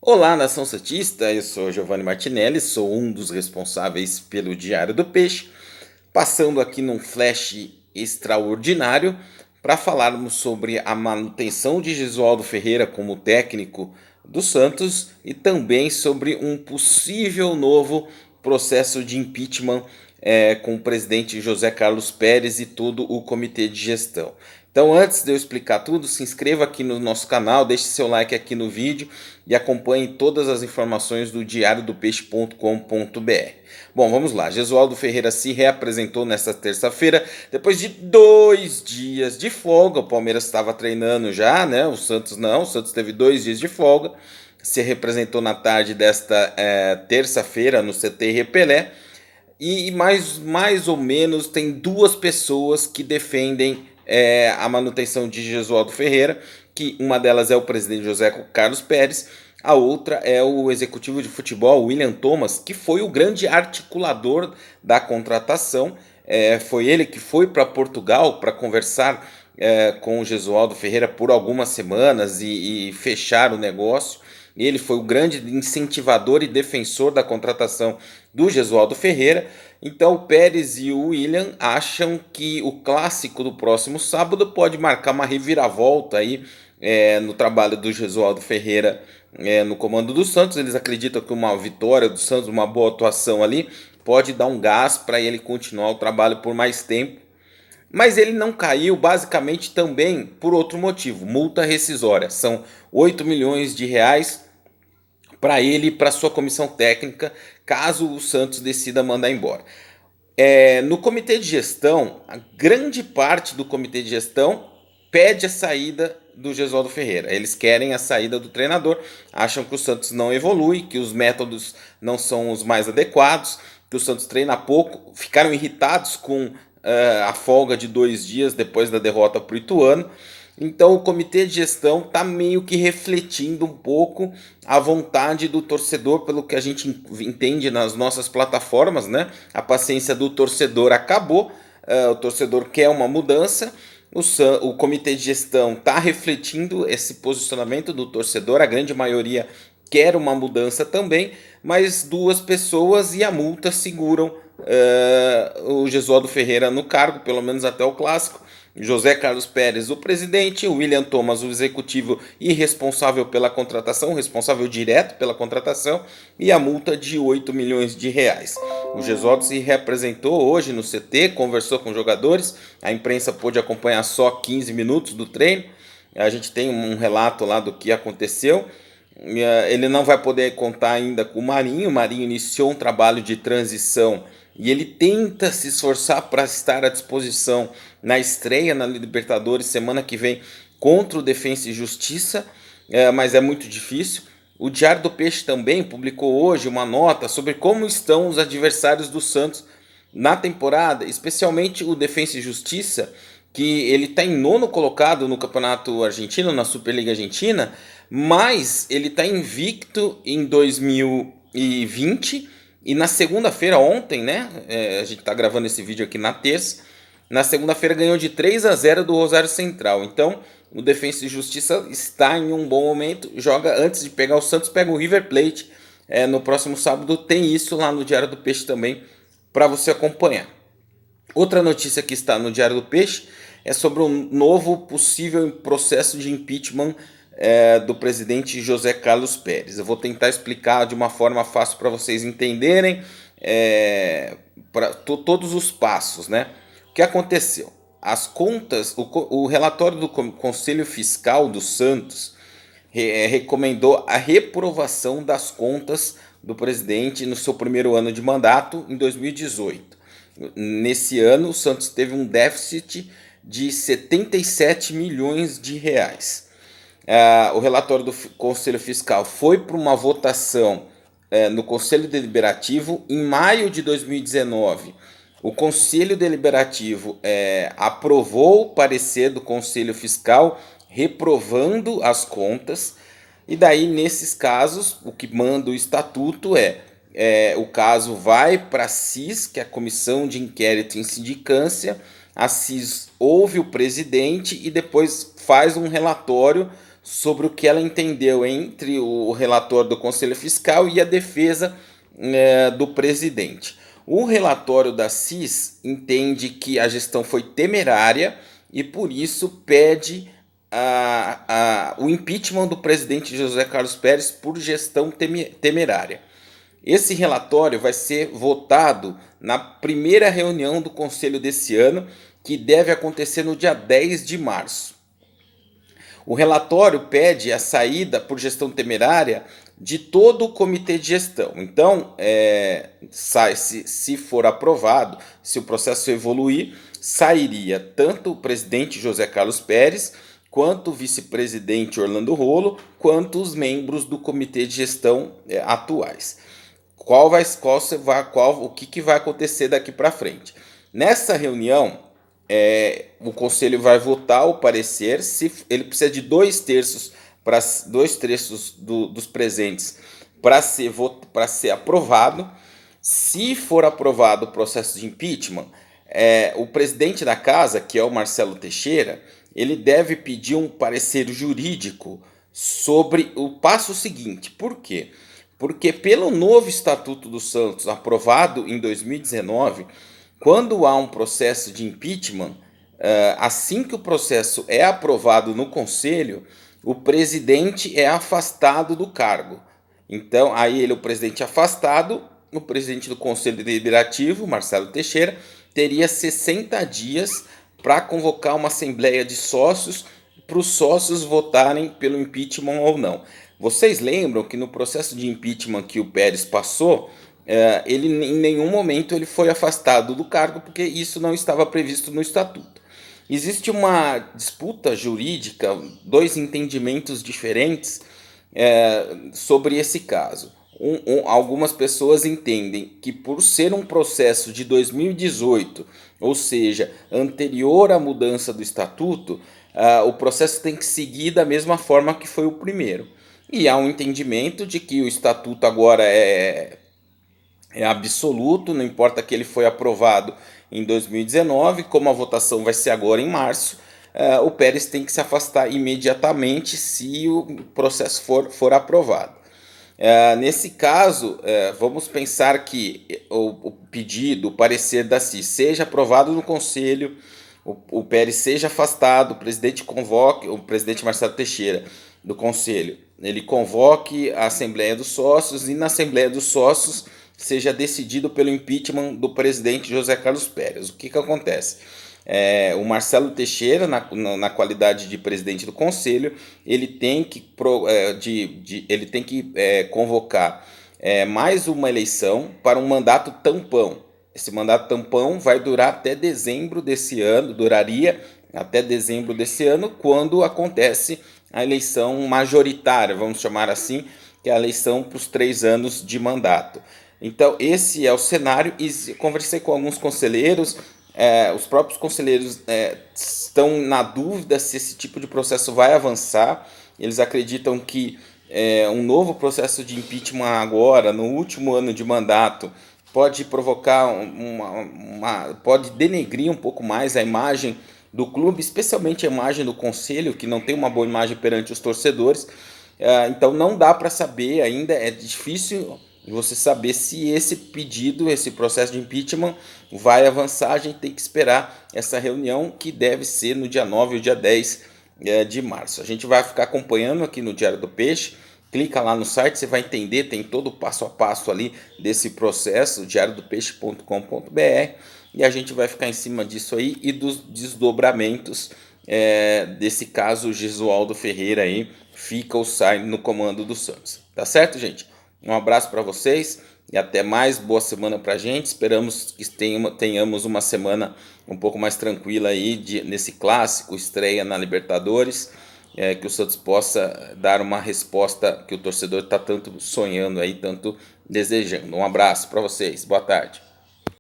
Olá, nação santista, eu sou Giovanni Martinelli, sou um dos responsáveis pelo Diário do Peixe, passando aqui num flash extraordinário para falarmos sobre a manutenção de Jesualdo Ferreira como técnico do Santos e também sobre um possível novo processo de impeachment com o presidente José Carlos Pérez e todo o comitê de gestão. Então, antes de eu explicar tudo, se inscreva aqui no nosso canal, deixe seu like aqui no vídeo e acompanhe todas as informações do diariodopeixe.com.br. Bom, vamos lá. Jesualdo Ferreira se reapresentou nesta terça-feira, depois de 2 dias de folga. O Palmeiras estava treinando já, né? O Santos não. O Santos teve 2 dias de folga. Se representou na tarde desta terça-feira no CT Repelé. E mais ou menos tem duas pessoas que defendem a manutenção de Jesualdo Ferreira, que uma delas é o presidente José Carlos Pérez, a outra é o executivo de futebol William Thomas, que foi o grande articulador da contratação. Foi ele que foi para Portugal para conversar com o Jesualdo Ferreira por algumas semanas e fechar o negócio. Ele foi o grande incentivador e defensor da contratação do Jesualdo Ferreira. Então o Pérez e o William acham que o clássico do próximo sábado pode marcar uma reviravolta aí no trabalho do Jesualdo Ferreira no comando do Santos. Eles acreditam que uma vitória do Santos, uma boa atuação ali, pode dar um gás para ele continuar o trabalho por mais tempo. Mas ele não caiu basicamente também por outro motivo, multa rescisória. São 8 milhões de reais para ele e para sua comissão técnica, caso o Santos decida mandar embora. No comitê de gestão, a grande parte do comitê de gestão pede a saída do Jesualdo Ferreira. Eles querem a saída do treinador, acham que o Santos não evolui, que os métodos não são os mais adequados, que o Santos treina pouco, ficaram irritados com a folga de 2 dias depois da derrota para o Ituano. Então o comitê de gestão está meio que refletindo um pouco a vontade do torcedor, pelo que a gente entende nas nossas plataformas, né? A paciência do torcedor acabou, o torcedor quer uma mudança, o comitê de gestão está refletindo esse posicionamento do torcedor, a grande maioria quer uma mudança também, mas duas pessoas e a multa seguram o Jesualdo Ferreira no cargo, pelo menos até o clássico. José Carlos Pérez, o presidente, William Thomas, o executivo e responsável pela contratação, responsável direto pela contratação, e a multa de 8 milhões de reais. O Jesualdo se representou hoje no CT, conversou com jogadores, a imprensa pôde acompanhar só 15 minutos do treino, a gente tem um relato lá do que aconteceu. Ele não vai poder contar ainda com o Marinho iniciou um trabalho de transição e ele tenta se esforçar para estar à disposição na estreia na Libertadores semana que vem contra o Defensa e Justiça, mas é muito difícil. O Diário do Peixe também publicou hoje uma nota sobre como estão os adversários do Santos na temporada, especialmente o Defensa e Justiça, que ele está em nono colocado no Campeonato Argentino, na Superliga Argentina, mas ele está invicto em 2020 e na segunda-feira, ontem, né? A gente está gravando esse vídeo aqui na terça. Na segunda-feira ganhou de 3-0 do Rosário Central. Então, o Defensa e Justiça está em um bom momento. Joga antes de pegar o Santos, pega o River Plate. No próximo sábado tem isso lá no Diário do Peixe também para você acompanhar. Outra notícia que está no Diário do Peixe é sobre um novo possível processo de impeachment do presidente José Carlos Pérez. Eu vou tentar explicar de uma forma fácil para vocês entenderem todos os passos, né? O que aconteceu? As contas, o relatório do Conselho Fiscal do Santos recomendou a reprovação das contas do presidente no seu primeiro ano de mandato, em 2018. Nesse ano, o Santos teve um déficit de 77 milhões de reais. O relatório do Conselho Fiscal foi para uma votação no Conselho Deliberativo em maio de 2019. O Conselho Deliberativo aprovou o parecer do Conselho Fiscal reprovando as contas. E daí, nesses casos, o que manda o estatuto o caso vai para a CIS, que é a Comissão de Inquérito em Sindicância. A CIS ouve o presidente e depois faz um relatório sobre o que ela entendeu entre o relator do Conselho Fiscal e a defesa do presidente. O relatório da CIS entende que a gestão foi temerária e, por isso, pede o impeachment do presidente José Carlos Pérez por gestão temerária. Esse relatório vai ser votado na primeira reunião do Conselho desse ano, que deve acontecer no dia 10 de março. O relatório pede a saída por gestão temerária de todo o comitê de gestão. Então, se for aprovado, se o processo evoluir, sairia tanto o presidente José Carlos Pérez, quanto o vice-presidente Orlando Rolo, quanto os membros do comitê de gestão atuais. O que vai acontecer daqui para frente? Nessa reunião, o conselho vai votar o parecer. Se ele precisa de 2/3 dos presentes para ser aprovado. Se for aprovado o processo de impeachment, o presidente da casa, que é o Marcelo Teixeira, ele deve pedir um parecer jurídico sobre o passo seguinte. Por quê? Porque pelo novo Estatuto dos Santos, aprovado em 2019, quando há um processo de impeachment, assim que o processo é aprovado no Conselho, o presidente é afastado do cargo. Então, aí o presidente afastado, o presidente do Conselho Deliberativo, Marcelo Teixeira, teria 60 dias para convocar uma assembleia de sócios, para os sócios votarem pelo impeachment ou não. Vocês lembram que no processo de impeachment que o Pérez passou, ele em nenhum momento ele foi afastado do cargo, porque isso não estava previsto no estatuto. Existe uma disputa jurídica, dois entendimentos diferentes sobre esse caso. Algumas pessoas entendem que, por ser um processo de 2018, ou seja, anterior à mudança do estatuto, o processo tem que seguir da mesma forma que foi o primeiro. E há um entendimento de que o estatuto agora é absoluto, não importa que ele foi aprovado em 2019, como a votação vai ser agora em março, o Pérez tem que se afastar imediatamente se o processo for aprovado. Nesse caso, vamos pensar que o pedido, o parecer da CIS seja aprovado no Conselho, o Pérez seja afastado, o presidente convoque, o presidente Marcelo Teixeira do Conselho, ele convoque a Assembleia dos Sócios e na Assembleia dos Sócios seja decidido pelo impeachment do presidente José Carlos Pérez. O que acontece? O Marcelo Teixeira, na qualidade de presidente do Conselho, ele tem que convocar mais uma eleição para um mandato tampão. Esse mandato tampão vai durar até dezembro desse ano, quando acontece a eleição majoritária, vamos chamar assim, que é a eleição para os 3 anos de mandato. Então, esse é o cenário, e conversei com alguns conselheiros, os próprios conselheiros estão na dúvida se esse tipo de processo vai avançar. Eles acreditam que um novo processo de impeachment agora, no último ano de mandato, pode provocar pode denegrir um pouco mais a imagem do clube, especialmente a imagem do conselho, que não tem uma boa imagem perante os torcedores. Então não dá para saber ainda, é difícil você saber se esse pedido, esse processo de impeachment vai avançar. A gente tem que esperar essa reunião, que deve ser no dia 9 ou dia 10 de março. A gente vai ficar acompanhando aqui no Diário do Peixe. Clica lá no site, você vai entender, tem todo o passo a passo ali desse processo, diariodopeixe.com.br, e a gente vai ficar em cima disso aí e dos desdobramentos desse caso. O Gesualdo Ferreira aí fica ou sai no comando do Santos. Tá certo, gente? Um abraço para vocês e até mais. Boa semana para a gente. Esperamos que tenhamos uma semana um pouco mais tranquila aí nesse clássico, estreia na Libertadores. Que o Santos possa dar uma resposta que o torcedor está tanto sonhando aí, tanto desejando. Um abraço para vocês. Boa tarde.